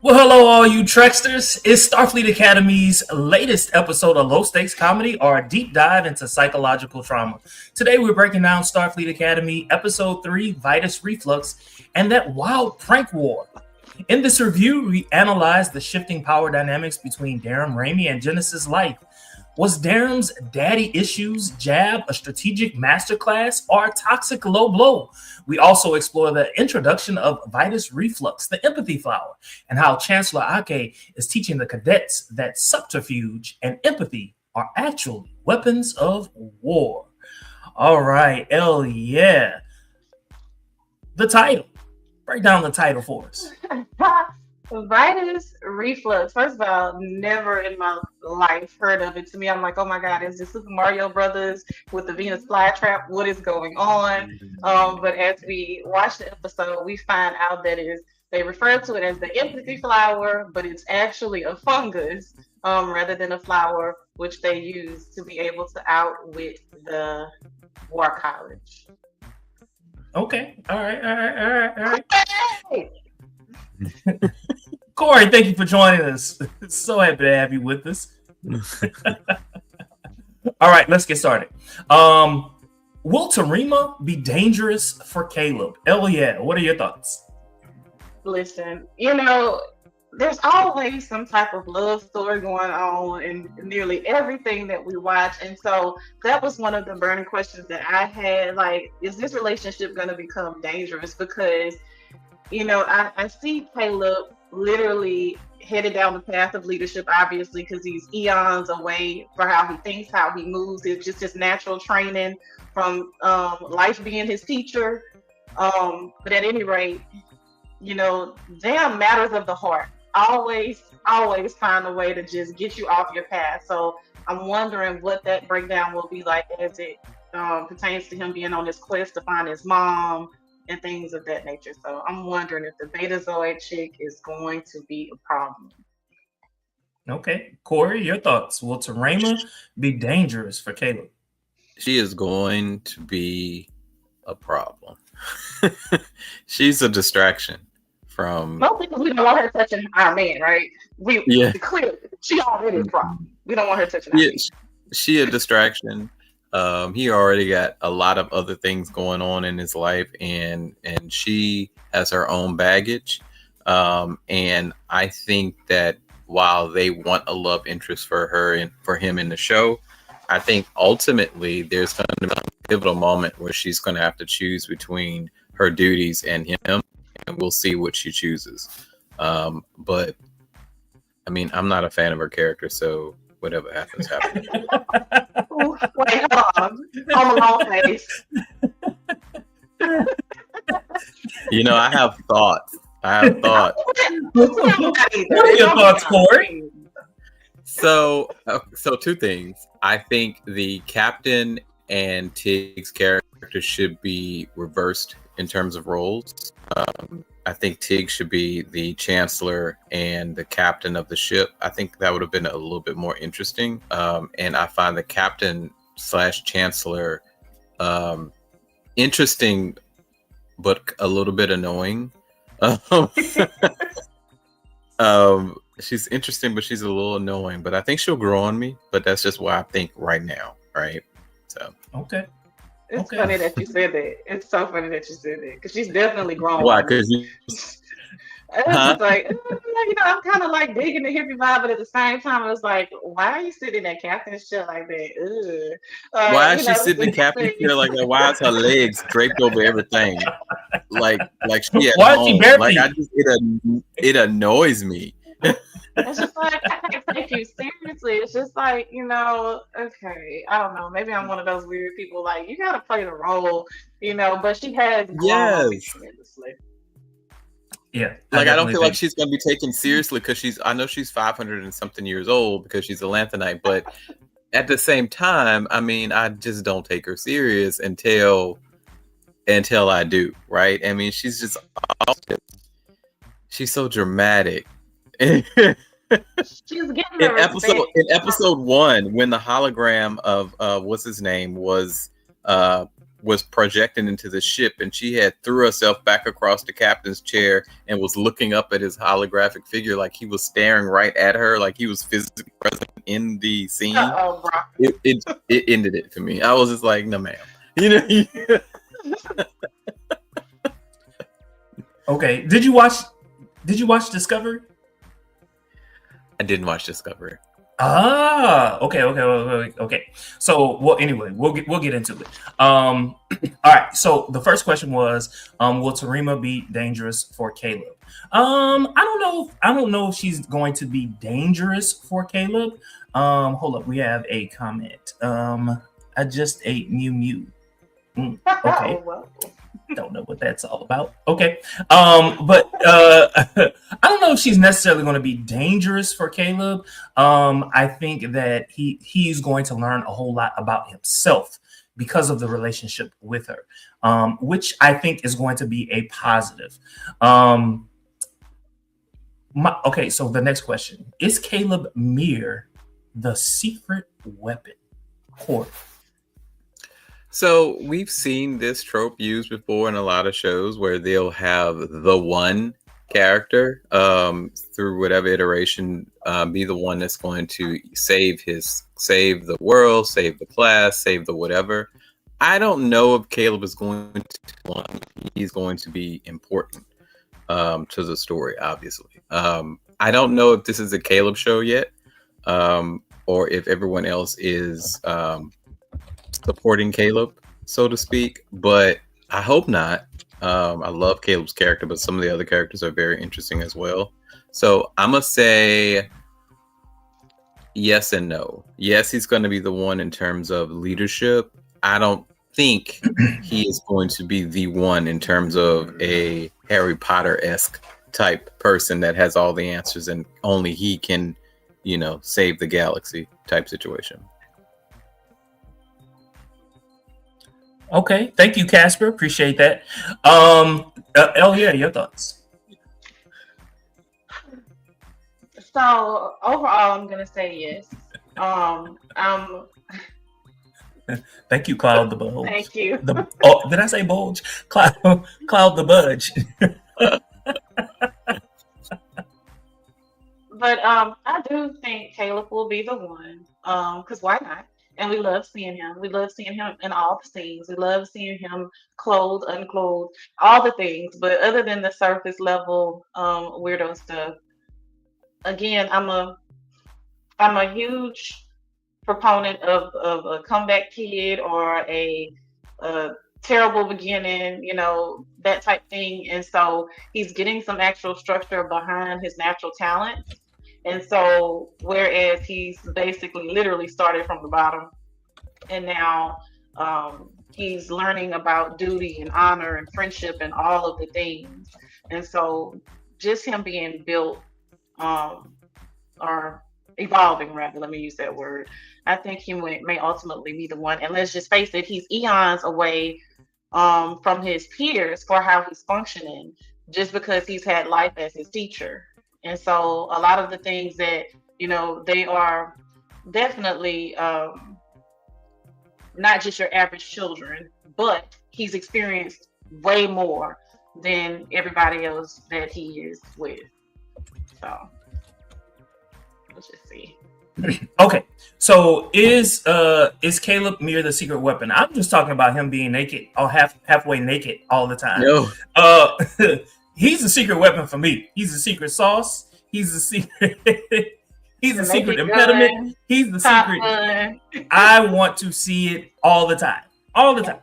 Well, hello, all you Treksters. It's Starfleet Academy's latest episode of Low Stakes Comedy, or a deep dive into psychological trauma. Today, we're breaking down Starfleet Academy Episode 3, Vitus Reflux, and that wild prank war. In this review, we analyze the shifting power dynamics between Darem, Raymi, and Genesis Lythe. Was Darem's daddy issues jab a strategic masterclass or a toxic low blow? We also explore the introduction of Vitus Reflux, the empathy flower, and how Chancellor Ake is teaching the cadets that subterfuge and empathy are actually weapons of war. All right, hell yeah. The title. Break down the title for us. Vitus Reflux. First of all, never in my life heard of it. To me, I'm like, oh my God, is this Super Mario Brothers with the Venus flytrap? What is going on? But as we watch the episode, we find out that they refer to it as the empathy flower, but it's actually a fungus rather than a flower, which they use to be able to outwit the War College. Okay. All right. Hey! Corey, thank you for joining us. So happy to have you with us. All right, let's get started. Will Tarima be dangerous for Caleb? Hell yeah. What are your thoughts? Listen, there's always some type of love story going on in nearly everything that we watch. And so that was one of the burning questions that I had. Like, is this relationship going to become dangerous? Because I see Caleb literally headed down the path of leadership, obviously, because he's eons away for how he thinks, how he moves. It's just his natural training from life being his teacher. But at any rate, damn matters of the heart. Always find a way to just get you off your path. So I'm wondering what that breakdown will be like as it pertains to him being on this quest to find his mom and things of that nature. So I'm wondering if the Betazoid chick is going to be a problem. Okay. Corey, your thoughts. Will Tarima be dangerous for Caleb? She is going to be a problem. She's a distraction from... Mostly because we don't want her touching our man, right? Clearly, she already a problem. We don't want her touching our man. She a distraction. He already got a lot of other things going on in his life, and she has her own baggage. And I think that while they want a love interest for her and for him in the show, I think ultimately there's going to be a pivotal moment where she's going to have to choose between her duties and him, and we'll see what she chooses. But I mean, I'm not a fan of her character, so whatever happens. Wait, hold on. Home Alone face. I have thoughts. What are your thoughts, Corey? So two things. I think the captain and Tig's character should be reversed in terms of roles. I think Tig should be the chancellor and the captain of the ship. I think that would have been a little bit more interesting. And I find the captain / chancellor interesting, but a little bit annoying. She's interesting, but she's a little annoying. But I think she'll grow on me. But that's just what I think right now, right? So okay. It's funny that you said that. It's so funny that you said that because she's definitely grown. Why? Because it's like, I'm kind of like digging the hippie vibe, but at the same time, it's like, why are you sitting in that captain chair like that? Why is she sitting in the captain chair like that? Why is her legs draped over everything? Like she at why home? Is she barefoot? Like it annoys me. It's just like, I can't take you seriously. It's just like, okay, I don't know. Maybe I'm one of those weird people. Like, you gotta play the role, but she has grown tremendously. Yeah, I don't feel like she's gonna be taken seriously because I know she's 500 and something years old because she's a Lanthanite, but at the same time, I mean, I just don't take her serious until I do, right? I mean, she's so dramatic. She's getting in episode 1 when the hologram of what's his name was was projecting into the ship, and she had threw herself back across the captain's chair and was looking up at his holographic figure like he was staring right at her, like he was physically present in the scene. It ended it for me. I was just like, no, ma'am. Okay. Did you watch Discovery? I didn't watch Discovery. Okay. So, well, anyway, we'll get into it. All right. So the first question was, will Tarima be dangerous for Caleb? I don't know if she's going to be dangerous for Caleb. Hold up, we have a comment. I just ate Mew Mew. Okay. Don't know what that's all about. Okay. But I don't know if she's necessarily going to be dangerous for Caleb. I think that he's going to learn a whole lot about himself because of the relationship with her, which I think is going to be a positive. Okay, so the next question. Is Caleb Mir the secret weapon? Corey. So we've seen this trope used before in a lot of shows where they'll have the one character through whatever iteration be the one that's going to save the world, save the class, save the whatever. I don't know if Caleb is going to he's going to be important to the story, obviously. I don't know if this is a Caleb show yet, or if everyone else is supporting Caleb, so to speak, but I hope not. I love Caleb's character, but some of the other characters are very interesting as well. So I'm gonna say yes and no. Yes, he's going to be the one in terms of leadership. I don't think he is going to be the one in terms of a Harry Potter-esque type person that has all the answers and only he can, save the galaxy type situation. Okay, thank you, Casper. Appreciate that. Yeah, your thoughts. So overall, I'm gonna say yes. Thank you, Cloud the Bulge. Thank you. Did I say Bulge? Cloud the Budge. But I do think Caleb will be the one. Because why not? And we love seeing him. We love seeing him in all the scenes. We love seeing him clothed, unclothed, all the things. But other than the surface level weirdo stuff, again, I'm a huge proponent of a comeback kid or a terrible beginning, that type thing. And so he's getting some actual structure behind his natural talent. And so, whereas he's basically literally started from the bottom, and now he's learning about duty and honor and friendship and all of the things. And so, just him being built or evolving, rather, let me use that word. I think he may ultimately be the one. And let's just face it, he's eons away from his peers for how he's functioning, just because he's had Lythe as his teacher. And so a lot of the things that, they are definitely not just your average children, but he's experienced way more than everybody else that he is with. So let's just see. Okay, so is Caleb Mir the secret weapon? I'm just talking about him being naked, or halfway naked all the time. No. He's a secret weapon for me. He's a secret sauce. He's a secret. He's a secret impediment. He's the secret. I want to see it all the time. All the time.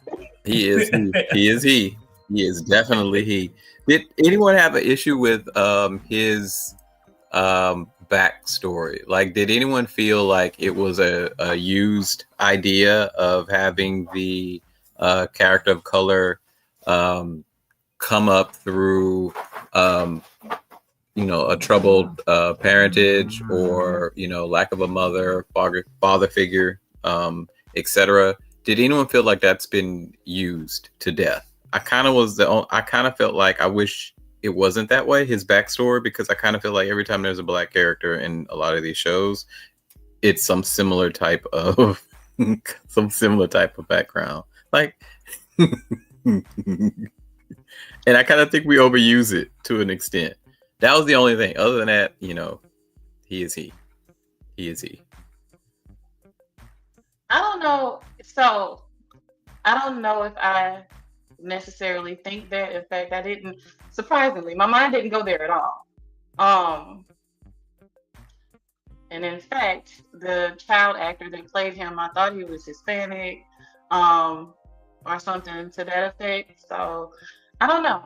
He is. He is. He is definitely he. Did anyone have an issue with his backstory? Like, did anyone feel like it was a used idea of having the character of color come up through a troubled parentage, or lack of a mother, father figure, etc.? Did anyone feel like that's been used to death? I kind of felt like I wish it wasn't that way, his backstory, because I kind of feel like every time there's a black character in a lot of these shows, it's some similar type of background. Like, And I kind of think we overuse it to an extent. That was the only thing. Other than that, he is he. He is he. I don't know. So I don't know if I necessarily think that. In fact, I didn't. Surprisingly, my mind didn't go there at all. Um, and in fact, the child actor that played him, I thought he was Hispanic, um, or something to that effect. So I don't know.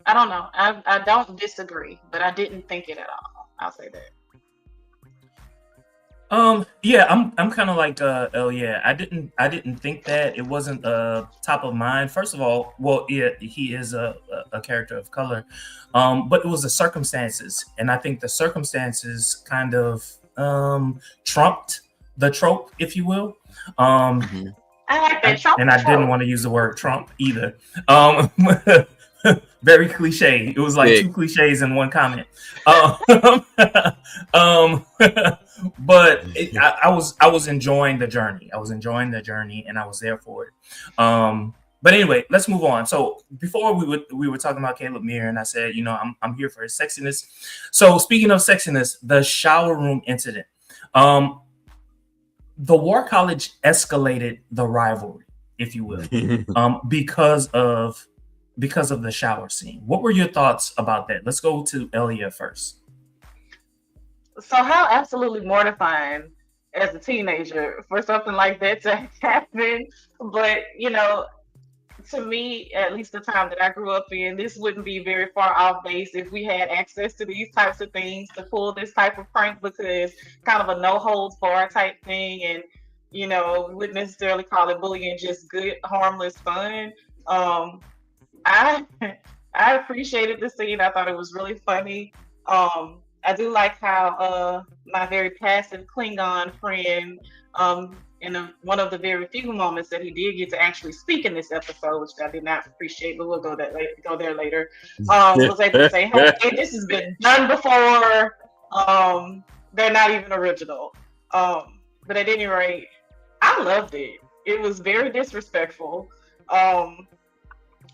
I don't know. I don't disagree, but I didn't think it at all. I'll say that. Yeah, I'm kind of like yeah, I didn't think that. It wasn't top of mind. First of all, well, yeah, he is a character of color, but it was the circumstances, and I think the circumstances kind of trumped the trope, if you will. Mhm. I like that. Trump And I didn't trope. want to use the word Trump either. Um, very cliche. It was like Big. two cliches in one comment. Um, um, but I was enjoying the journey. I was enjoying the journey, and I was there for it. But anyway, let's move on. So before we were talking about Caleb Mir, and I said, I'm here for his sexiness. So speaking of sexiness, the shower room incident. Um, the War College escalated the rivalry, if you will, because of the shower scene. What were your thoughts about that? Let's go to Elia first. So how absolutely mortifying as a teenager for something like that to happen. But to me, at least the time that I grew up in, this wouldn't be very far off base if we had access to these types of things to pull this type of prank, because kind of a no holds bar type thing, and wouldn't necessarily call it bullying, just good harmless fun. Um, I I appreciated the scene. I thought it was really funny. I do like how my very passive Klingon friend, in one of the very few moments that he did get to actually speak in this episode, which I did not appreciate, but we'll go there later. Was able to say, "Hey, this has been done before. They're not even original." But at any rate, I loved it. It was very disrespectful. Um,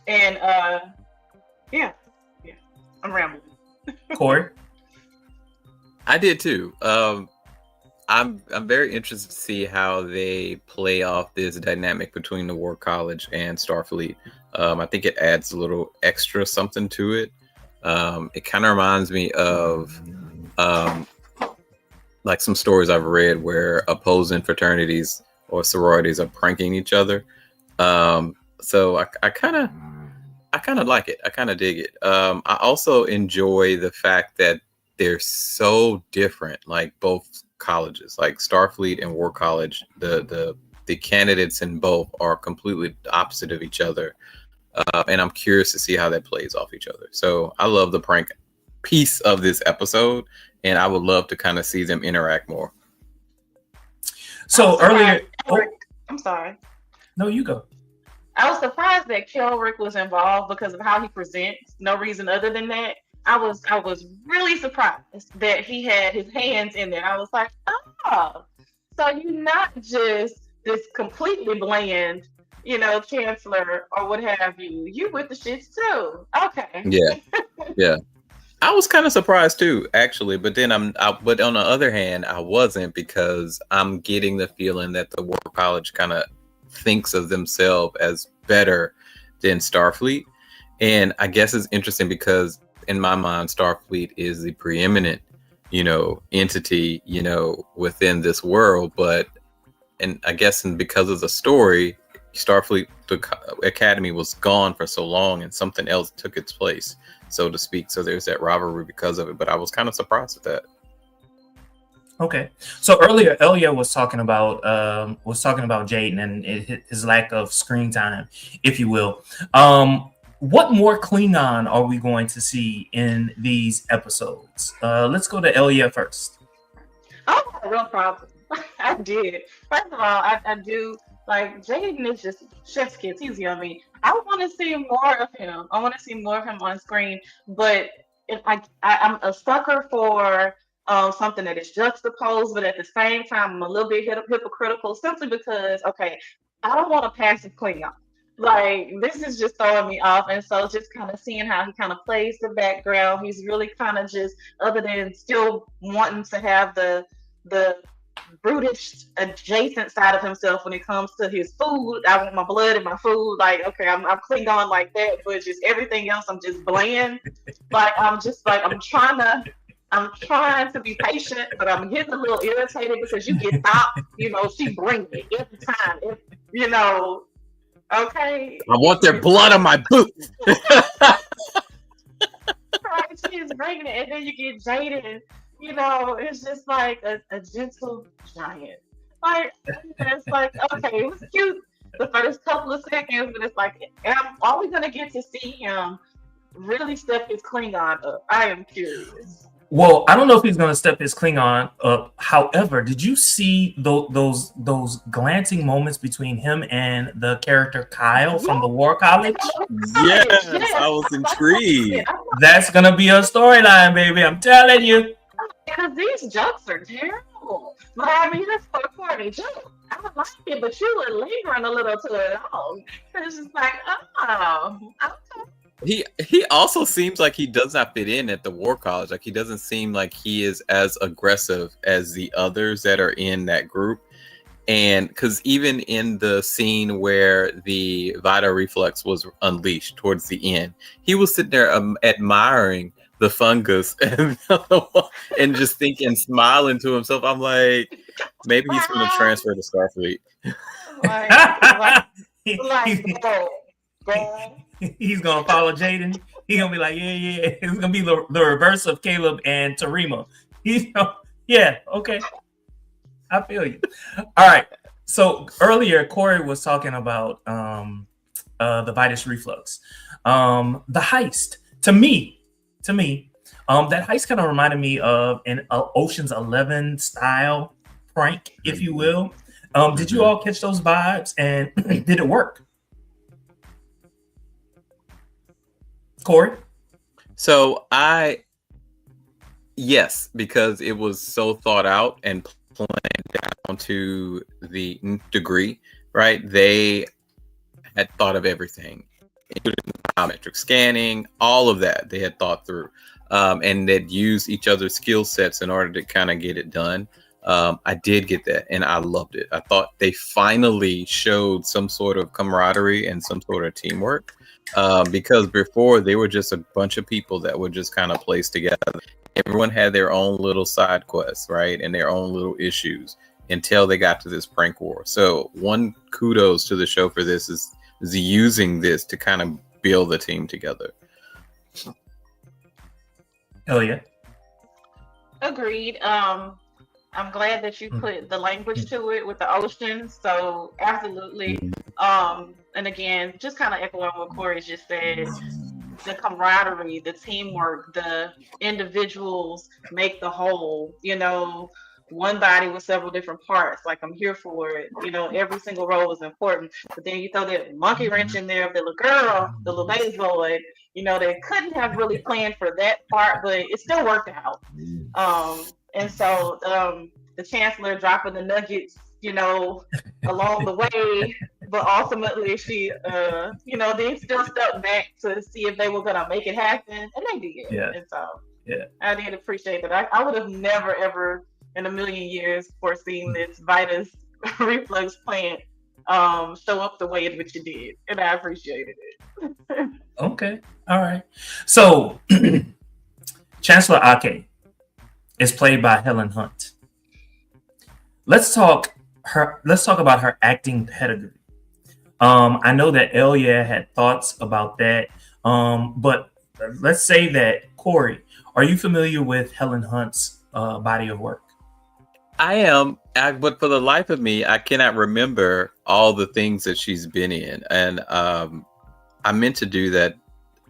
and yeah, yeah, I'm rambling. Corey? I did too. I'm very interested to see how they play off this dynamic between the War College and Starfleet. I think it adds a little extra something to it. It kind of reminds me of like some stories I've read where opposing fraternities or sororities are pranking each other. So I kind of like it. I kind of dig it. I also enjoy the fact that they're so different, like both colleges, like Starfleet and War College. The candidates in both are completely opposite of each other, and I'm curious to see how that plays off each other. So I love the prank piece of this episode, and I would love to kind of see them interact more. So earlier, I'm sorry. No, you go. I was surprised that Kelrick was involved because of how he presents. No reason other than that. I was really surprised that he had his hands in there. I was like, oh, so you're not just this completely bland, chancellor or what have you. You with the shits too. Okay. Yeah. I was kind of surprised too, actually. But then but on the other hand, I wasn't, because I'm getting the feeling that the War College kind of thinks of themselves as better than Starfleet. And I guess it's interesting because in my mind, Starfleet is the preeminent, entity, within this world. And I guess because of the story, Starfleet Academy was gone for so long and something else took its place, so to speak. So there's that rivalry because of it. But I was kind of surprised at that. Okay. So earlier, Elia was talking about Jaden and his lack of screen time, if you will. What more Klingon are we going to see in these episodes? Let's go to Elia first. I have a real problem. I did. First of all, I do like Jaden is just chef's kiss. He's yummy. I want to see more of him. I want to see more of him on screen. But if I'm a sucker for something that is juxtaposed, but at the same time, I'm a little bit hypocritical simply because, okay, I don't want a passive Klingon. Like, this is just throwing me off. And so just kind of seeing how he kind of plays the background, he's really kind of just, other than still wanting to have the brutish adjacent side of himself when it comes to his food. I want my blood in my food. Like, okay, I'm Klingon like that, but just everything else, I'm just bland. Like, I'm just like, I'm trying to be patient, but I'm getting a little irritated because you get stopped. She brings it every time. Okay. I want their blood on my boots. Right, she is bringing it, and then you get jaded, and it's just like a gentle giant. Like, it's like, okay, it was cute the first couple of seconds, but it's like, are we gonna get to see him really step his Klingon up? I am curious. Well, I don't know if he's going to step his Klingon up. However, did you see those glancing moments between him and the character Kyle from the War College? Yes, I was intrigued. That's going to be a storyline, baby. I'm telling you. Because these jokes are terrible. But I mean, that's for a corny joke. I would like it, but you were lingering a little to it all. It's just like, oh, okay. He also seems like he does not fit in at the War College. Like, he doesn't seem like he is as aggressive as the others that are in that group. And because even in the scene where the Vitus Reflux was unleashed towards the end, he was sitting there admiring the fungus and just thinking, smiling to himself. I'm like, maybe he's going to transfer to Starfleet. He's gonna follow Jaden. He's gonna be like, yeah. It's gonna be the reverse of Caleb and Tarima. Yeah, okay. I feel you. All right. So earlier, Corey was talking about the Vitus Reflux, the heist. To me, that heist kind of reminded me of an Ocean's 11 style prank, if you will. Did you all catch those vibes? And did it work? Corey? So yes, because it was so thought out and planned down to the degree, right? They had thought of everything, including biometric scanning, all of that they had thought through. And they'd used each other's skill sets in order to kind of get it done. I did get that, and I loved it. I thought they finally showed some sort of camaraderie and some sort of teamwork. Because before they were just a bunch of people that were just kind of placed together. Everyone had their own little side quests, right? And their own little issues until they got to this prank war. So one kudos to the show for this is using this to kind of build the team together. Hell yeah. Agreed. I'm glad that you put the language to it with the ocean. So absolutely. And again, just kind of echoing what Corey just said, the camaraderie, the teamwork, the individuals make the whole, one body with several different parts. Like, I'm here for it. Every single role is important. But then you throw that monkey wrench in there of the little girl, the little baby boy, they couldn't have really planned for that part, but it still worked out. And so the Chancellor dropping the nuggets, along the way, but ultimately she, they still stepped back to see if they were going to make it happen, and they did. Yeah. And so yeah, I did appreciate that. I would have never, ever in a million years foreseen this Vitus Reflux plant show up the way in which it did, and I appreciated it. Okay. All right. So Chancellor Ake is played by Helen Hunt. Let's talk about her acting pedigree. I know that Elia had thoughts about that. But let's say that, Corey, are you familiar with Helen Hunt's body of work? I am, but for the life of me, I cannot remember all the things that she's been in. And I meant to do that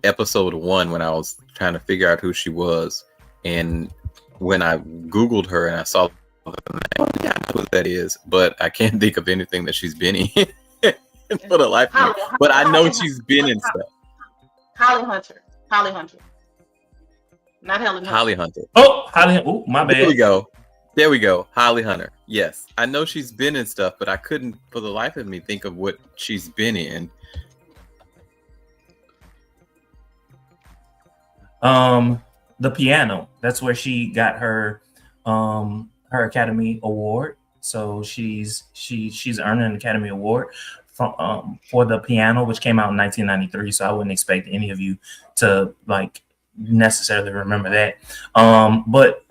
episode 1 when I was trying to figure out who she was. And when I Googled her and I saw the name, yeah, I know what that is, but I can't think of anything that she's been in for the life of me. But I know she's been in stuff. Holly Hunter. Not Helen Hunter. Holly Hunter. Oh, Holly. Oh, my bad. There we go. Holly Hunter. Yes. I know she's been in stuff, but I couldn't for the life of me think of what she's been in. The piano. That's where she got her her Academy Award. So she's earning an Academy Award for the piano, which came out in 1993. So I wouldn't expect any of you to like necessarily remember that. But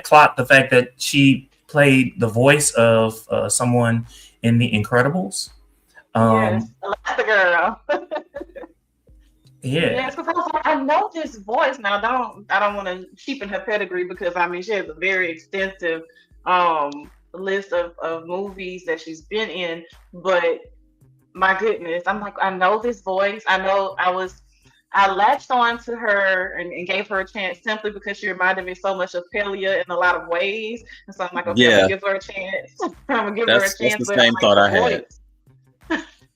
clocked the fact that she played the voice of someone in The Incredibles. Yes, that's the girl. Yeah. Yes, because I was like, I know this voice now. I don't want to cheapen her pedigree because I mean she has a very extensive list of movies that she's been in. But my goodness, I'm like, I know this voice. I know I latched on to her and gave her a chance simply because she reminded me so much of Pelia in a lot of ways. And so I'm like, okay, I'm gonna give her a chance. I'm gonna give her a chance. That's the but same like, thought I had.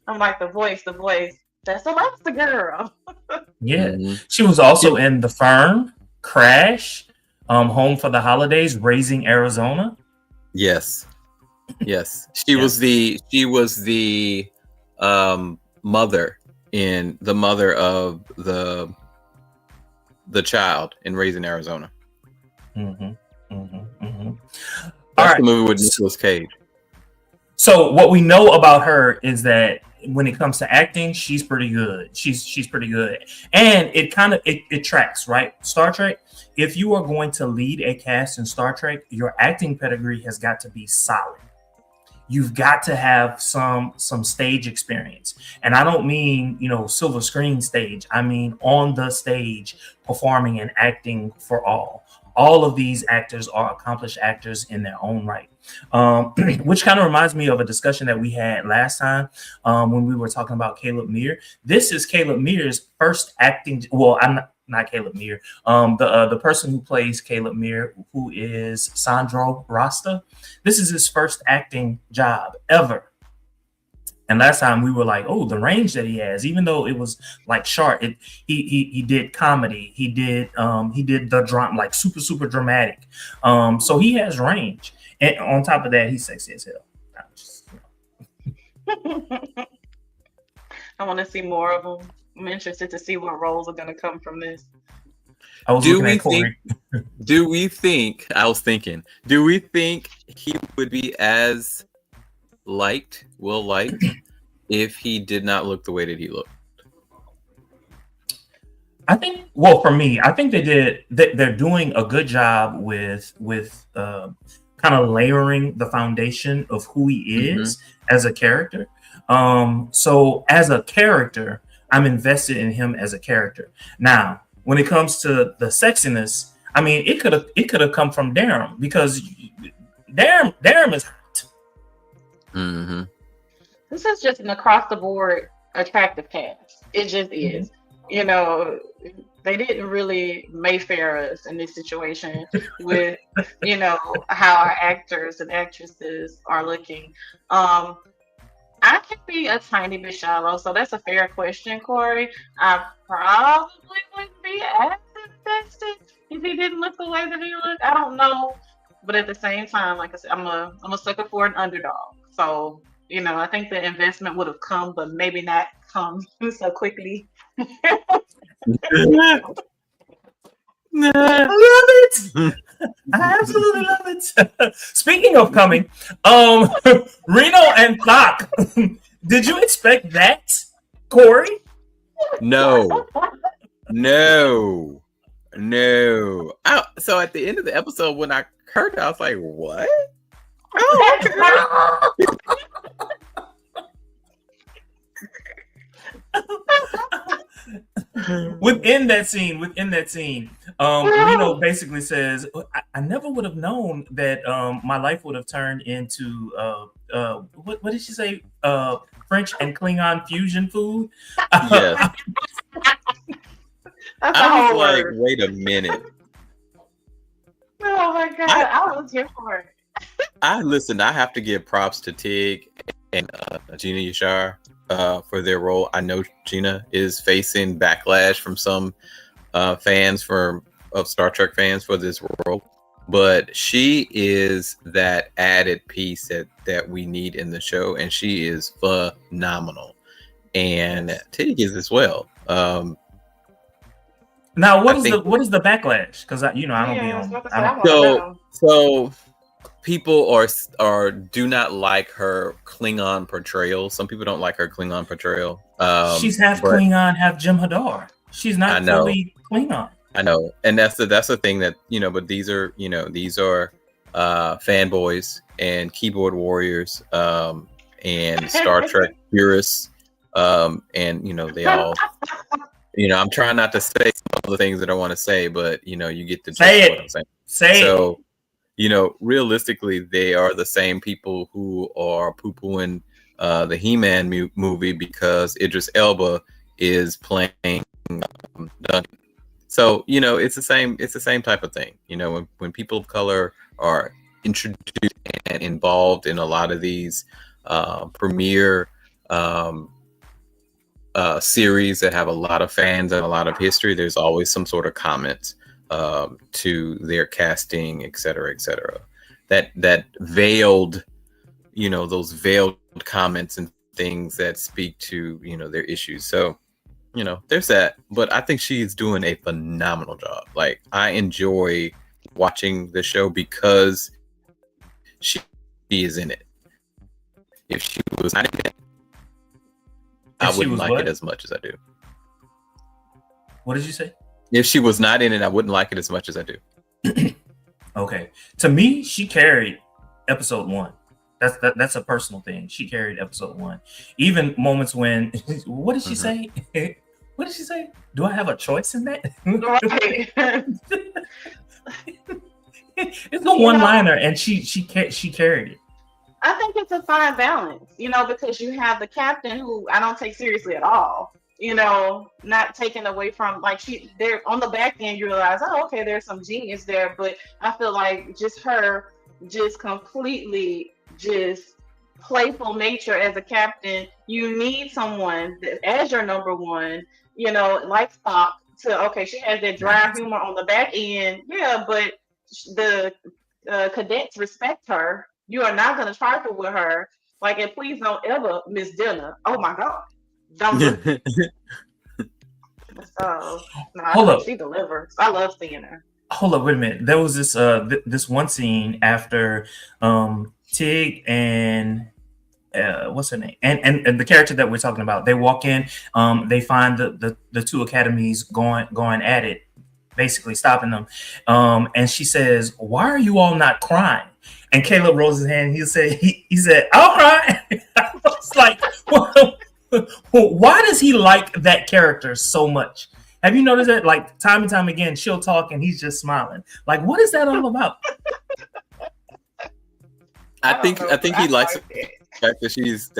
I'm like, the voice. That's the girl. Yeah. She was also in The Firm, Crash, Home for the Holidays, Raising Arizona. Yes. She was the mother of the child in Raising Arizona. That's the movie with Nicolas Cage. So what we know about her is that when it comes to acting, she's pretty good. She's pretty good, and it tracks, right? Star Trek. If you are going to lead a cast in Star Trek, your acting pedigree has got to be solid. You've got to have some stage experience, and I don't mean silver screen stage. I mean on the stage, performing and acting for all. All of these actors are accomplished actors in their own right. Which kind of reminds me of a discussion that we had last time when we were talking about Caleb Mir. This is Caleb Mir's first acting. Well, I'm not Caleb Mir. The person who plays Caleb Mir, who is Sandro Rasta. This is his first acting job ever. And last time we were like, oh, the range that he has, even though it was like short, he did comedy, he did the drama, like super dramatic. So he has range. And on top of that, he's sexy as hell. I want to see more of them. I'm interested to see what roles are going to come from this. Do we think he would be as liked if he did not look the way that he looked? I think, well, for me, I think they're doing a good job with kind of layering the foundation of who he is as a character. So as a character, I'm invested in him as a character. Now, when it comes to the sexiness, I mean, it could have come from Darem, because Darem is hot. Mm-hmm. This is just an across the board attractive cast. It just is. You know, they didn't really Mayfair us in this situation with, how our actors and actresses are looking. I can be a tiny bit shallow, so that's a fair question, Corey. I probably wouldn't be as invested if he didn't look the way that he looked. I don't know, but at the same time, like I said, I'm a sucker for an underdog. So I think the investment would have come, but maybe not come so quickly. I love it. I absolutely love it. Speaking of coming, Reno and Thok. Did you expect that, Corey? No. So at the end of the episode, when I heard that, I was like, what? Oh, Within that scene, Reno basically says, I never would have known that my life would have turned into what did she say? French and Klingon fusion food. Yes. I was like, wait a minute. Oh my god, I was here for it. I have to give props to Tig and Gina Yashar for their role. I know Gina is facing backlash from some fans of Star Trek fans for this role, but she is that added piece that we need in the show, and she is phenomenal. And Tig is as well. Now, I think what is the backlash? Because I don't be Yeah, I was on. about to I say, I don't. want to know. so people are do not like her Klingon portrayal. Some people don't like her Klingon portrayal. She's half But Klingon, half Jim Hadar. She's I not know, fully Klingon. and that's the thing that But these are fanboys and keyboard warriors, and Star Trek purists, and they all. I'm trying not to say some of the things that I want to say, but you get the gist of what I'm saying. Say So, realistically, they are the same people who are poo-pooing the He-Man movie because Idris Elba is playing Duncan. So, it's the same. It's the same type of thing. When people of color are introduced and involved in a lot of these premiere series that have a lot of fans and a lot of history, there's always some sort of comments to their casting, et cetera, et cetera. That veiled, those veiled comments and things that speak to, their issues. So, there's that. But I think she's doing a phenomenal job. Like, I enjoy watching the show because she is in it. If she was not in it, I wouldn't like it as much as I do. What did you say? If she was not in it, I wouldn't like it as much as I do. Okay. To me, she carried episode 1. That's a personal thing. She carried episode 1. Even moments when, what did she say? What did she say? Do I have a choice in that? Right. It's a one-liner, and she carried it. I think it's a fine balance, because you have the captain who I don't take seriously at all, not taken away from, like, they're on the back end, you realize, oh, okay, there's some genius there, but I feel like just her just completely just playful nature as a captain, you need someone that, as your number one, like Thok, okay, she has that dry humor on the back end, yeah, but the cadets respect her. You are not going to trifle with her. Like, and please don't ever miss dinner. Oh my God. Don't do it. So, no, I think she delivers. I love seeing her. Hold up, wait a minute. There was this this one scene after Tig and what's her name? And the character that we're talking about, they walk in, they find the two academies going at it, basically stopping them. And she says, "Why are you all not crying?" And Caleb rolls his hand. He said, "I'll cry." I was like, why does he like that character so much? Have you noticed that? Like, time and time again, she'll talk and he's just smiling. Like, what is that all about? I think he likes the fact that she's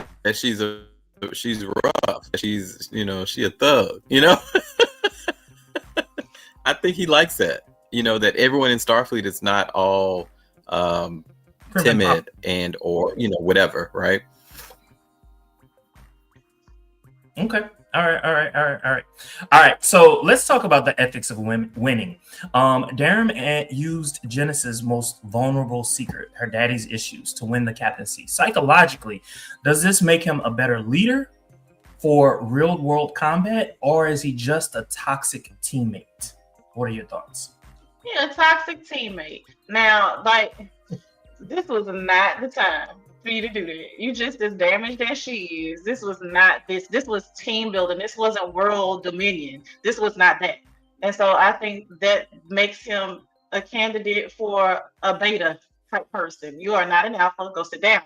rough. She's she a thug. I think he likes that. That everyone in Starfleet is not all timid and or whatever, right? Okay. All right. So let's talk about the ethics of winning. Darem used Genesis' most vulnerable secret, her daddy's issues, to win the captaincy. Psychologically, does this make him a better leader for real-world combat, or is he just a toxic teammate? What are your thoughts? Yeah, a toxic teammate. Now, like, this was not the time for you to do that. You just as damaged as she is. This was not this. This was team building. This wasn't world dominion. This was not that. And so I think that makes him a candidate for a beta type person. You are not an alpha. Go sit down.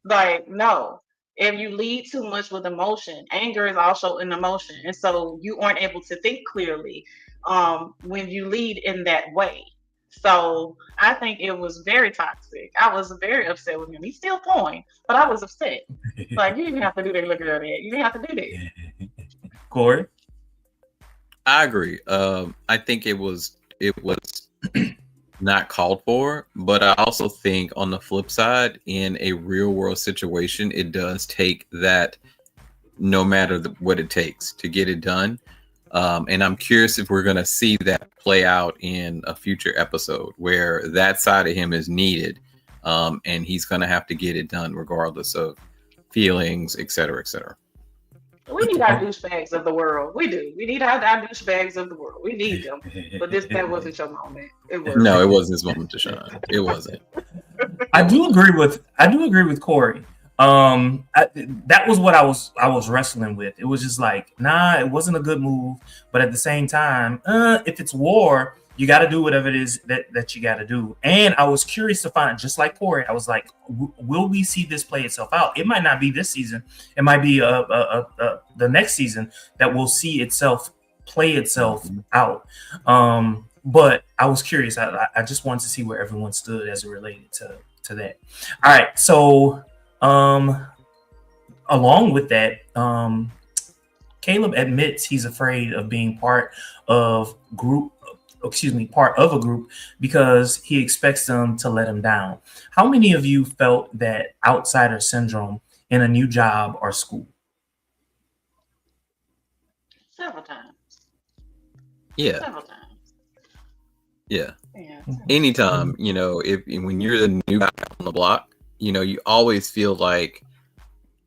Like, no. If you lead too much with emotion, anger is also an emotion. And so you aren't able to think clearly when you lead in that way. So I think it was very toxic. I was very upset with him. He's still going, but I was upset. Like, you didn't have to do that. Look at that. You didn't have to do that. Corey? I agree. I think it was not called for, but I also think on the flip side, in a real world situation, it does take that, no matter what it takes to get it done. And I'm curious if we're going to see that play out in a future episode where that side of him is needed, and he's going to have to get it done regardless of feelings, et cetera, et cetera. We need our douchebags of the world. We do. We need our douchebags of the world. We need them. But that wasn't your moment. It was. No, it wasn't his moment to shine. It wasn't. I do agree with Corey. That was what I was wrestling with. It was just like, nah, it wasn't a good move. But at the same time, if it's war, you got to do whatever it is that you got to do. And I was curious to find, just like Corey, I was like, will we see this play itself out? It might not be this season. It might be the next season that we'll see itself play itself out. But I was curious. I just wanted to see where everyone stood as it related to that. All right. So along with that, Caleb admits he's afraid of being part of a group because he expects them to let him down. How many of you felt that outsider syndrome in a new job or school? Several times. Yeah. Several times. Yeah. Yeah. Anytime, when you're the new guy on the block, you always feel like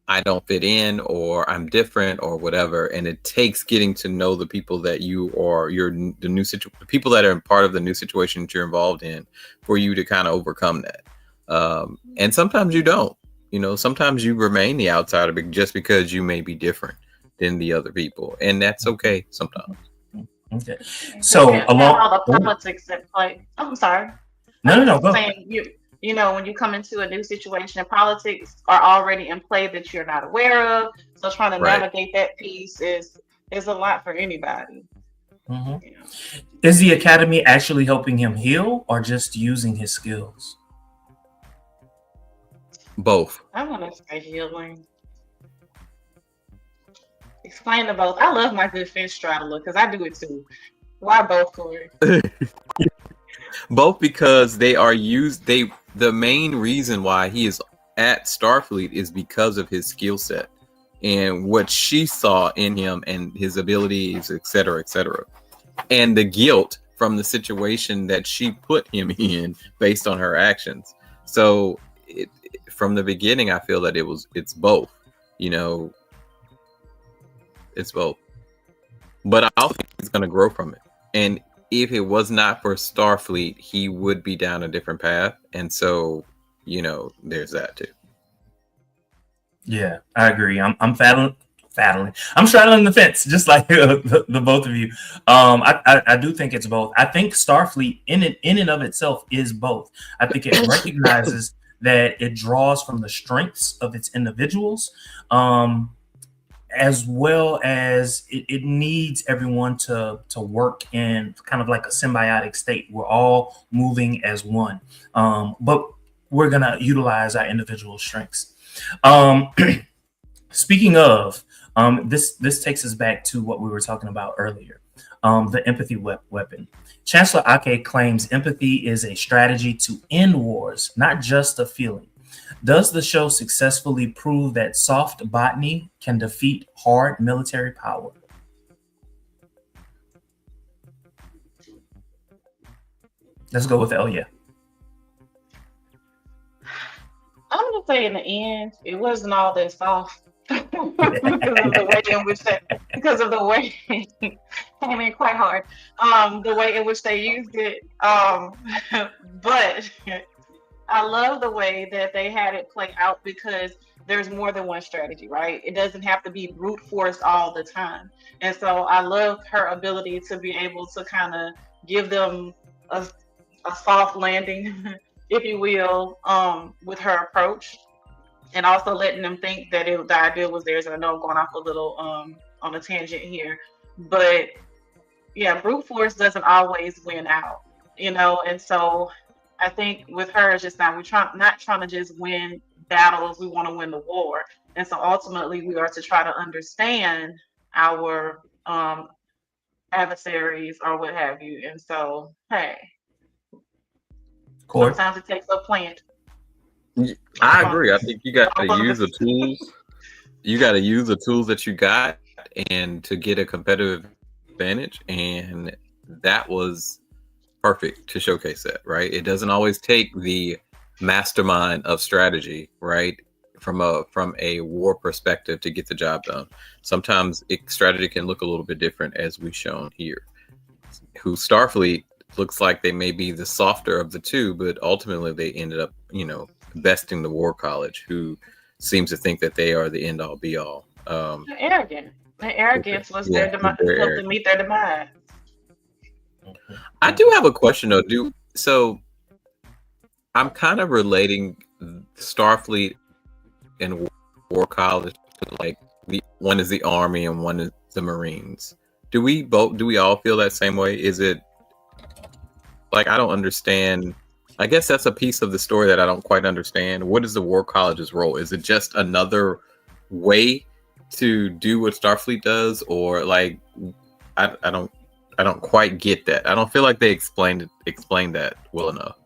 I don't fit in or I'm different or whatever. And it takes getting to know the people that the people that are part of the new situation that you're involved in for you to kind of overcome that. And sometimes you don't, sometimes you remain the outsider just because you may be different than the other people. And that's okay sometimes. Okay. So all the politics that play. I'm sorry. No. Go. Saying when you come into a new situation, politics are already in play that you're not aware of. So trying to navigate that piece is a lot for anybody. Mm-hmm. Is the academy actually helping him heal or just using his skills? Both. I want to say healing. Explain to both. I love my good fence straddler because I do it too. Why both, Corey? Both because they are used. The main reason why he is at Starfleet is because of his skill set and what she saw in him and his abilities, et cetera, and the guilt from the situation that she put him in based on her actions. So from the beginning, I feel that it's both. It's both. But I also think he's going to grow from it. And if it was not for Starfleet, he would be down a different path. And so, there's that too. Yeah, I agree. I'm straddling the fence, just like the both of you. I do think it's both. I think Starfleet in and of itself is both. I think it recognizes that it draws from the strengths of its individuals, as well as it needs everyone to work in kind of like a symbiotic state. We're all moving as one, but we're going to utilize our individual strengths. Speaking of, this takes us back to what we were talking about earlier, the empathy weapon. Chancellor Ake claims empathy is a strategy to end wars, not just a feeling. Does the show successfully prove that soft botany can defeat hard military power? Let's go with Elia. I'm going to say in the end, it wasn't all that soft because of the way it came in quite hard. The way in which they used it. But I love the way that they had it play out because there's more than one strategy, right? It doesn't have to be brute force all the time. And so I love her ability to be able to kind of give them a soft landing, if you will, with her approach. And also letting them think that the idea was theirs. And I know I'm going off a little on a tangent here. But yeah, brute force doesn't always win out, and so I think with her, it's just not trying to just win battles. We want to win the war. And so ultimately we are to try to understand our adversaries or what have you. And so, hey, sometimes it takes a plan. I agree. I think you got to use the tools. You got to use the tools that you got and to get a competitive advantage. And that was perfect to showcase that, right? It doesn't always take the mastermind of strategy, right, from a war perspective to get the job done. Sometimes strategy can look a little bit different, as we've shown here. Who Starfleet looks like they may be the softer of the two, but ultimately they ended up, besting the War College, who seems to think that they are the end all be all. They're arrogant. Their arrogance was their demise. Helped them meet their demise. I do have a question though. So I'm kind of relating Starfleet and War College to like one is the Army and one is the Marines. Do we all feel that same way? Is it like, I don't understand. I guess that's a piece of the story that I don't quite understand. What is the War College's role? Is it just another way to do what Starfleet does, or like I don't quite get that. I don't feel like they explained that well enough.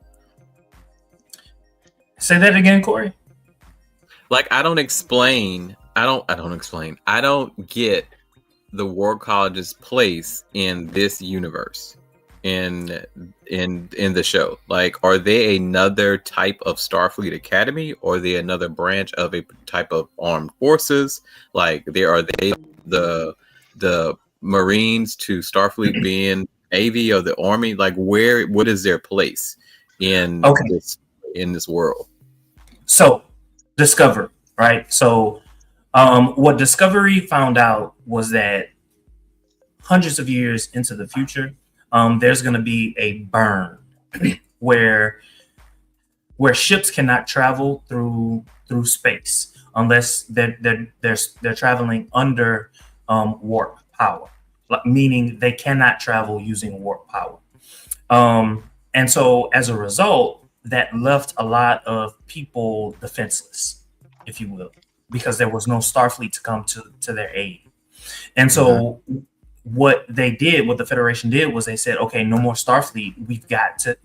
Say that again, Corey. Like I don't get the War College's place in this universe, in the show. Like, are they another type of Starfleet Academy, or are they another branch of a type of armed forces? Like, are they the Marines to Starfleet being Navy or the Army? Like, what is their place in this world? So, Discover, right? So, what Discovery found out was that hundreds of years into the future, there's going to be a burn where ships cannot travel through space unless they're traveling under warp power, meaning they cannot travel using warp power. And so as a result, that left a lot of people defenseless, if you will, because there was no Starfleet to come to their aid. And so what the Federation did was they said, okay, no more Starfleet. We've got to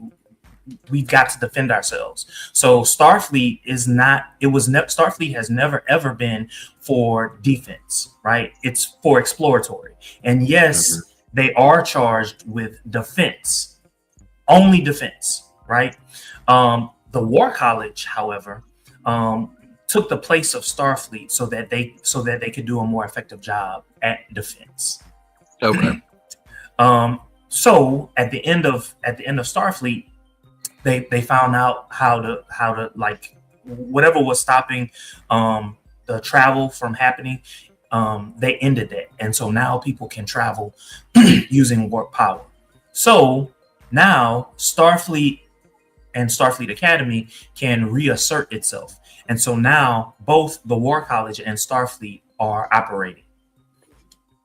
defend ourselves. So Starfleet Starfleet has never ever been for defense, right? It's for exploratory. And yes, they are charged with defense, only defense, right? The War College, however, took the place of Starfleet so that they could do a more effective job at defense. Okay. So at the end of Starfleet, they found out how to like whatever was stopping the travel from happening. They ended it, and so now people can travel using warp power. So now Starfleet and Starfleet Academy can reassert itself, and so now both the War College and Starfleet are operating.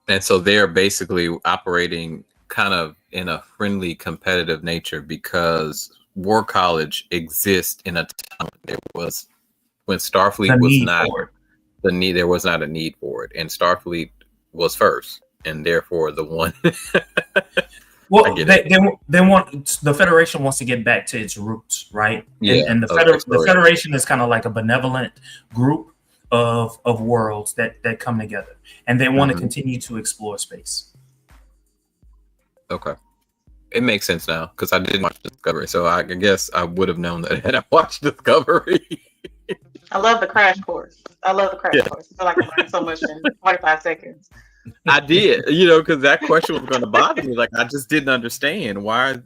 And so they're basically operating kind of in a friendly, competitive nature, because War College exists in a time when Starfleet was not the need. There was not a need for it, and Starfleet was first, and therefore the one. Well, they want the Federation wants to get back to its roots, right? Yeah, and the Federation is kind of like a benevolent group of worlds that come together, and they want to continue to explore space. Okay, it makes sense now because I didn't watch Discovery, so I guess I would have known that had I watched Discovery. I love the crash course. I feel like I learned so much in 45 seconds. I did, because that question was going to bother me. Like, I just didn't understand what's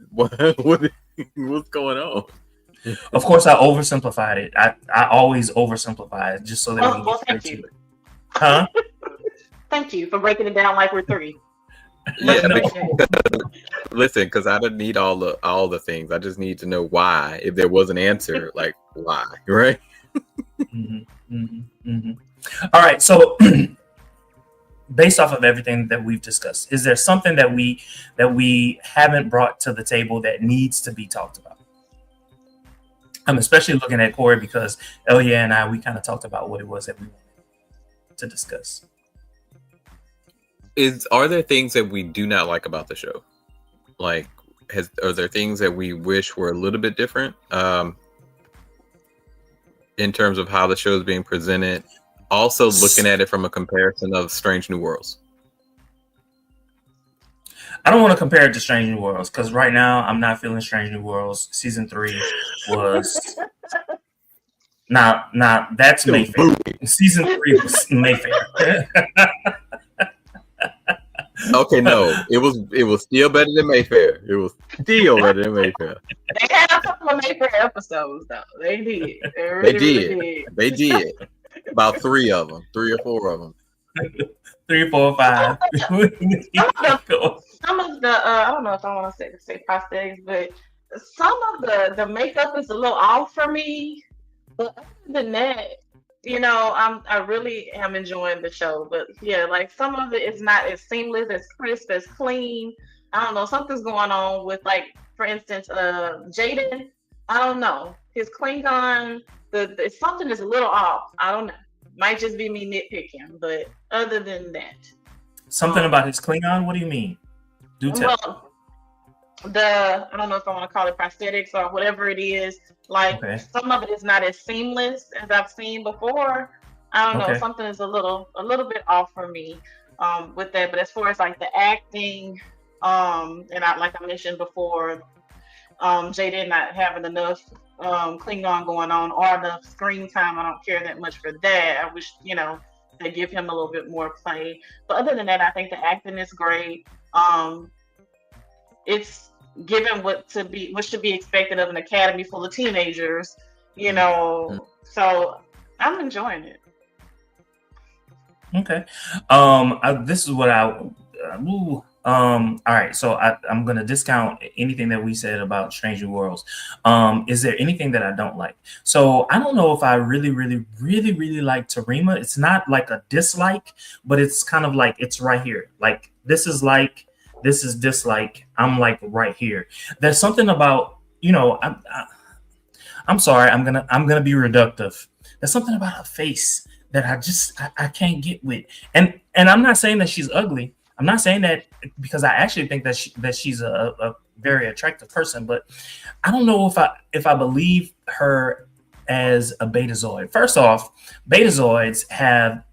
going on. Of course, I oversimplified it. I always oversimplify it just so that we get thank you. Huh? Thank you for breaking it down like we're three. Yeah, listen, because I don't need all the things. I just need to know why. If there was an answer, like why, right? All right, so based off of everything that we've discussed, is there something that we haven't brought to the table that needs to be talked about? I'm especially looking at Corey because Elia and we kind of talked about what it was that we wanted to discuss. Are there things that we do not like about the show? Like, are there things that we wish were a little bit different in terms of how the show is being presented? Also, looking at it from a comparison of Strange New Worlds. I don't want to compare it to Strange New Worlds because right now I'm not feeling Strange New Worlds. Season 3 was Now that's It was Mayfair. booty. Season 3 was Mayfair. Okay, no, it was still better than Mayfair. It was still better than Mayfair. They had a couple of Mayfair episodes though. They did. They really, They did. really did. They did. About 3 of them, 3 or 4 of them. 3, 4, 5. Some of the I don't know if I want to say prosthetics, but some of the makeup is a little off for me. But other than that, I really am enjoying the show. But yeah, like some of it is not as seamless, as crisp, as clean. I don't know. Something's going on with, like, for instance, Jaden. I don't know. His Klingon, something is a little off. I don't know. Might just be me nitpicking, but other than that, Something about his Klingon? What do you mean? Do tell. well, I don't know if I want to call it prosthetics or whatever it is. Like, Okay. some of it is not as seamless as I've seen before. I don't know. Okay. Something is a little bit off for me with that. But as far as like the acting, and like I mentioned before, Jaden not having enough Klingon going on or enough screen time. I don't care that much for that. I wish, they give him a little bit more play. But other than that, I think the acting is great. It's given what should be expected of an academy full of teenagers, so I'm enjoying it. Okay. This is what all right, so I'm gonna discount anything that we said about Strange New Worlds. Is there anything that I don't like? So I don't know if I really like Tarima. It's not like a dislike, but it's kind of like it's right here. Like this is dislike. I'm like right here. There's something about, I'm sorry, I'm gonna be reductive. There's something about her face that I can't get with. And I'm not saying that she's ugly. I'm not saying that because I actually think that she's a very attractive person, but I don't know if I believe her as a Betazoid. First off, Betazoids have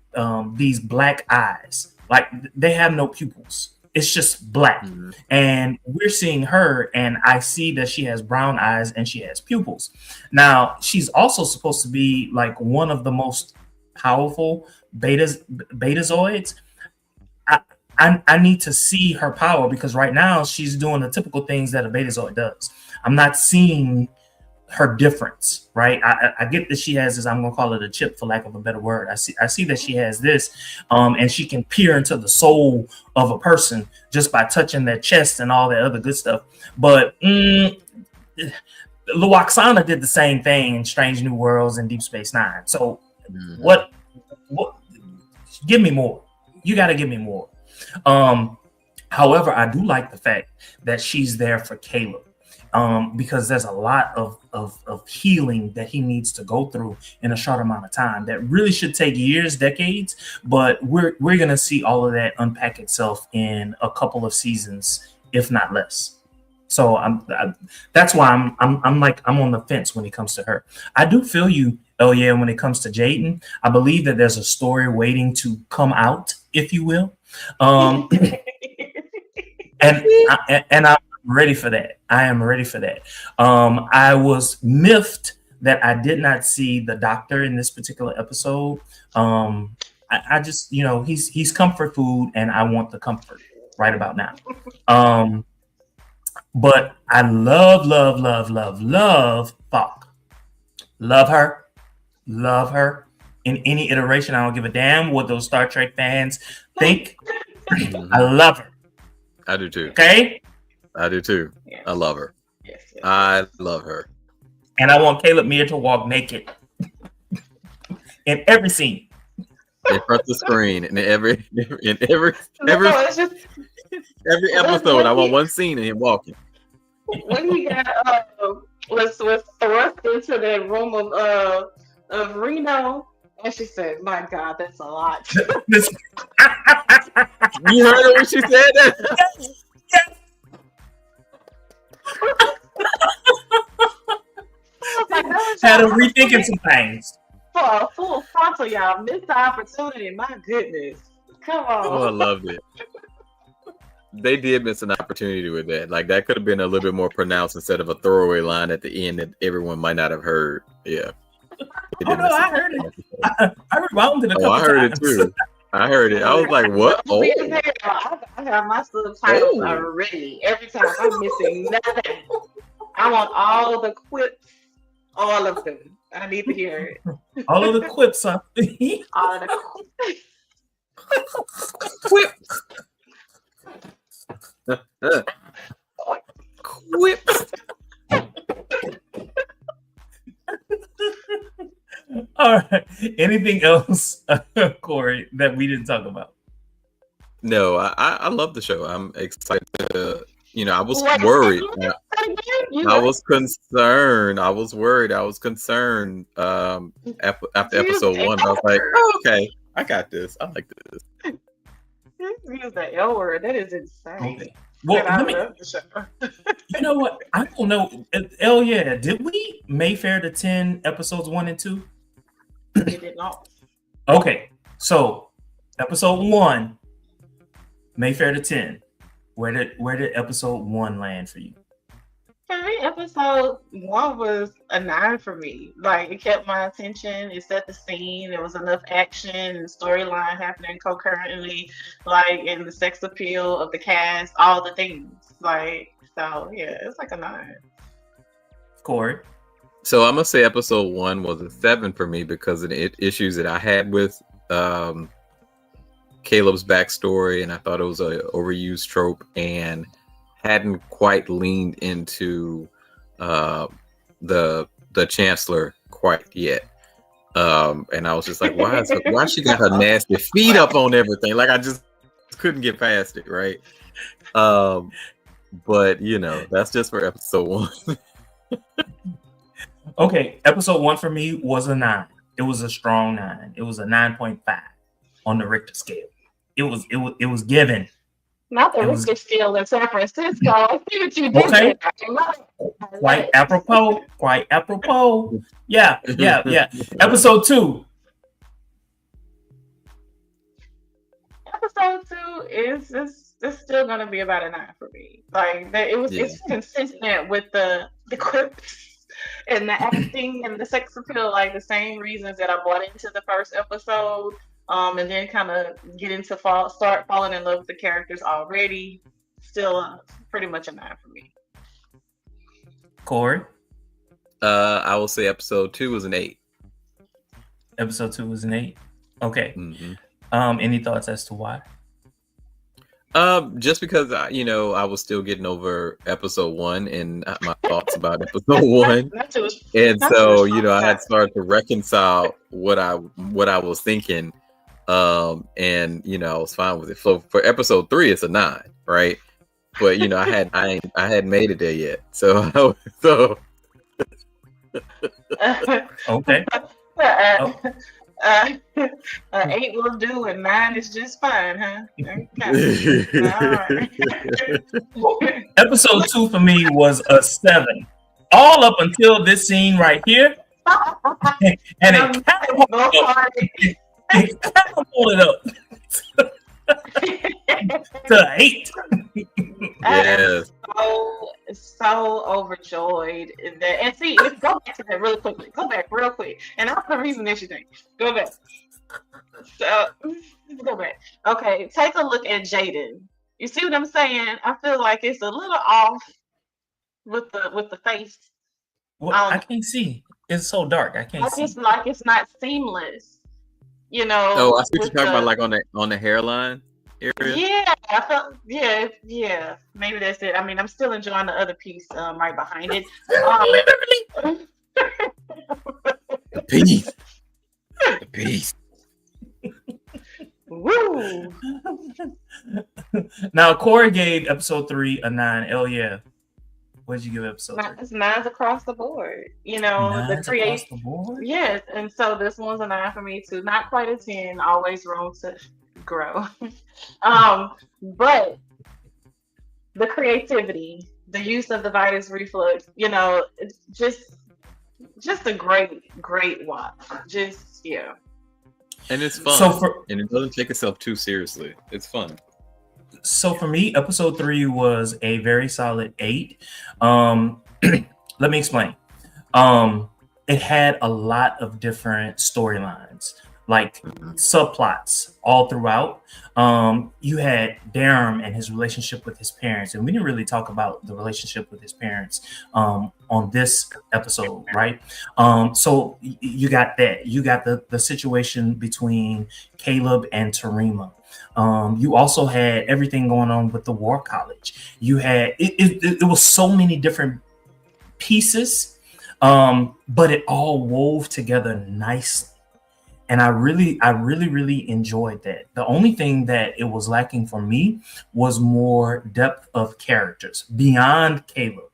these black eyes, like they have no pupils. It's just black. Mm-hmm. And we're seeing her, and I see that she has brown eyes and she has pupils. Now, she's also supposed to be like one of the most powerful Betazoids. I need to see her power because right now she's doing the typical things that a Betazoid does. I'm not seeing her difference, right? I get that she has this, I'm gonna call it a chip for lack of a better word. I see that she has this, and she can peer into the soul of a person just by touching their chest and all that other good stuff. But Luoxana did the same thing in Strange New Worlds and Deep Space Nine. So what give me more. You got to give me more. However, I do like the fact that she's there for Caleb, because there's a lot of healing that he needs to go through in a short amount of time that really should take years, decades, but we're going to see all of that unpack itself in a couple of seasons, if not less. So that's why I'm like, I'm on the fence when it comes to her. I do feel you. Oh yeah. When it comes to Jaden, I believe that there's a story waiting to come out, if you will. And I'm ready for that. I am ready for that. I was miffed that I did not see the doctor in this particular episode. I just, he's comfort food and I want the comfort right about now. But I love Thok. Love her in any iteration. I don't give a damn what those Star Trek fans think. I love her. I do too. Okay? I do too. Yes. I love her. Yes. I love her. And I want Caleb Mir to walk naked in every scene. In front of the screen. In every episode, I want one scene of him walking. When he got was thrust into that room of Reno, and she said, "My God, that's a lot." You heard her when she said that? Yes. Had him rethinking some things. For a full frontal, y'all missed the opportunity. My goodness, come on! Oh, I loved it. They did miss an opportunity with that. Like that could have been a little bit more pronounced instead of a throwaway line at the end that everyone might not have heard. Yeah. Oh no, I heard it. I rewound it a couple I heard times. it too. I heard it. I was like, what? Oh, I have my subtitles already. Every time I'm missing nothing. I want all the quips, all of them. I need to hear it. All of the quips, huh? All of the quips. Quips. All right. Anything else, Corey, that we didn't talk about? No, I love the show. I'm excited to, I was worried. I was concerned. I was worried. I was concerned after episode 1. I was like, oh, okay, I got this. I like this. Use the L word. That is insane. Okay. Well, you know what? I don't know. Hell yeah. Did we Mayfair to 10 episodes 1 and 2? We did not. Okay. So episode 1, Mayfair to 10. Where did episode 1 land for you? For me, episode 1 was a 9 for me. Like, it kept my attention. It set the scene. There was enough action and storyline happening concurrently, like, in the sex appeal of the cast, all the things. Like, so yeah, it's like a 9. Corey? So I'm gonna say episode 1 was a 7 for me because of the issues that I had with Caleb's backstory, and I thought it was an overused trope and hadn't quite leaned into the Chancellor quite yet. And I was just like, why she got her nasty feet up on everything? Like, I just couldn't get past it, right? But that's just for episode 1. Okay, episode 1 for me was a 9. It was a strong 9. It was a 9.5 on the Richter scale. It was given. Not the Richter scale in San Francisco. I see what you did. Okay. Quite apropos. Yeah. Episode 2. Episode 2 is still gonna be about a 9 for me. Like it's consistent with the quips and the acting and the sex appeal, like the same reasons that I bought into the first episode. And then kind of get into start falling in love with the characters already. Still pretty much a 9 for me. Corey? I will say episode 2 was an 8. Episode 2 was an 8? Okay. Mm-hmm. Any thoughts as to why? Just because I was still getting over episode 1 and my thoughts about episode 1, and so I had started to reconcile what I was thinking, and I was fine with it. So for episode 3, it's a 9, right? But I hadn't made it there yet, so okay. 8 will do, and 9 is just fine, huh? Okay. All right. Episode 2 for me was a 7, all up until this scene right here, and it catapulted up to 8. Yes. So overjoyed that, and see, let's go back to that really quickly. Go back real quick, and that's the reason that you think. Go back. So let's go back. Okay, take a look at Jaden. You see what I'm saying? I feel like it's a little off with the face. Well, I can't see. It's so dark. I can't see. It's like it's not seamless. Oh, I see what you're talking about, like on the hairline area. Yeah, I felt. Yeah. Maybe that's it. I mean, I'm still enjoying the other piece right behind it. The piece. Woo! Now, Corey gave episode 3 a 9. Hell yeah. What did you give episode 3? It's 9s across the board. The creation. Yes, and so this one's a 9 for me too. Not quite a 10. Always room to grow. But the creativity, the use of the Vitus Reflux, it's just a great watch. And it's fun. And it doesn't take itself too seriously. It's fun. So for me, episode 3 was a very solid 8. Let me explain. it had a lot of different storylines, like subplots all throughout. You had Darem and his relationship with his parents, and we didn't really talk about the relationship with his parents on this episode, right? So you got that. You got the situation between Caleb and Tarima. You also had everything going on with the War College. You had it was so many different pieces, but it all wove together nicely. And I really enjoyed that. The only thing that it was lacking for me was more depth of characters beyond Caleb,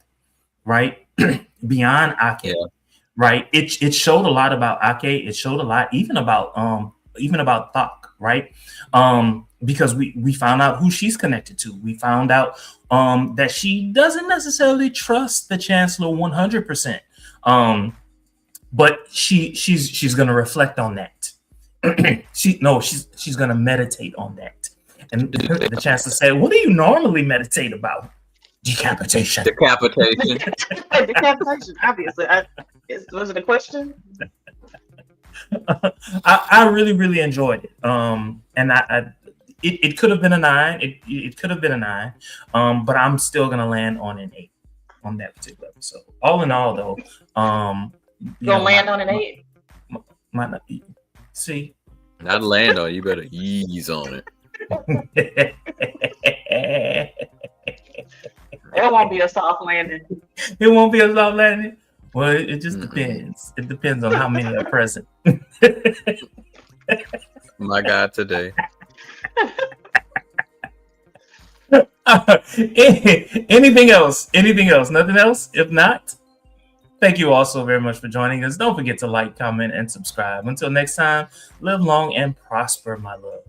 right? Beyond Ake, Yeah. right? It showed a lot about Ake. It showed a lot even about Thok, right? Because we found out who she's connected to. We found out that she doesn't necessarily trust the Chancellor 100%. But she's gonna reflect on that. She's gonna meditate on that. And the Chancellor said, "What do you normally meditate about?" Decapitation. Decapitation. Decapitation, obviously. Was it a question? I really enjoyed it. And it could have been a 9. It could have been a 9. But I'm still gonna land on an 8 on that particular episode. All in all, though, Gonna land on an 8. See, Not land on it, you better ease on it. It won't be a soft landing. It won't be a soft landing. Well, it just depends. It depends on how many are present. My God, today. Anything else? Anything else? Nothing else? If not, thank you all so very much for joining us. Don't forget to like, comment, and subscribe. Until next time, live long and prosper, my love.